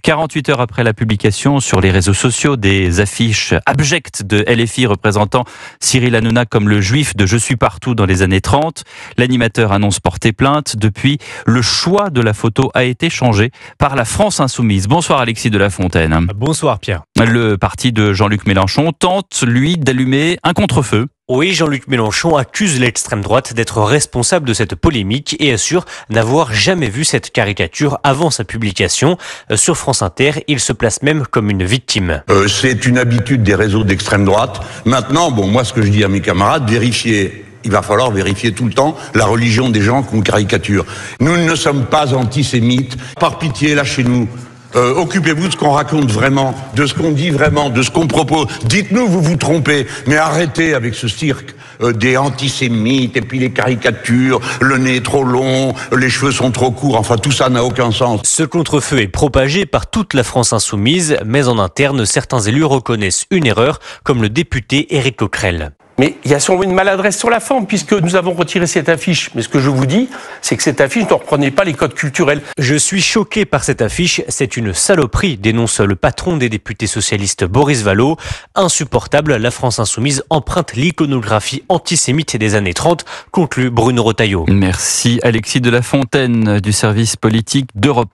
48 heures après la publication sur les réseaux sociaux des affiches abjectes de LFI représentant Cyril Hanouna comme le juif de Je suis partout dans les années 30, l'animateur annonce porter plainte. Depuis, le choix de la photo a été changé par la France Insoumise. Bonsoir Alexis de la Fontaine. Bonsoir Pierre. Le parti de Jean-Luc Mélenchon tente, lui, d'allumer un contre-feu. Oui, Jean-Luc Mélenchon accuse l'extrême droite d'être responsable de cette polémique et assure n'avoir jamais vu cette caricature avant sa publication. Sur France Inter, il se place même comme une victime. C'est une habitude des réseaux d'extrême droite. Maintenant, moi ce que je dis à mes camarades, vérifiez. Il va falloir vérifier tout le temps la religion des gens qu'on caricature. Nous ne sommes pas antisémites. Par pitié, lâchez-nous. Occupez-vous de ce qu'on raconte vraiment, de ce qu'on dit vraiment, de ce qu'on propose. Dites-nous, vous vous trompez, mais arrêtez avec ce cirque des antisémites et puis les caricatures, le nez est trop long, les cheveux sont trop courts, enfin tout ça n'a aucun sens. Ce contre-feu est propagé par toute la France insoumise, mais en interne, certains élus reconnaissent une erreur, comme le député Éric Coquerel. Mais il y a sûrement une maladresse sur la forme, puisque nous avons retiré cette affiche. Mais ce que je vous dis, c'est que cette affiche ne reprenait pas les codes culturels. Je suis choqué par cette affiche, c'est une saloperie, dénonce le patron des députés socialistes Boris Vallaud. Insupportable, la France insoumise emprunte l'iconographie antisémite des années 30, conclut Bruno Retailleau. Merci Alexis de la Fontaine du service politique d'Europe 1.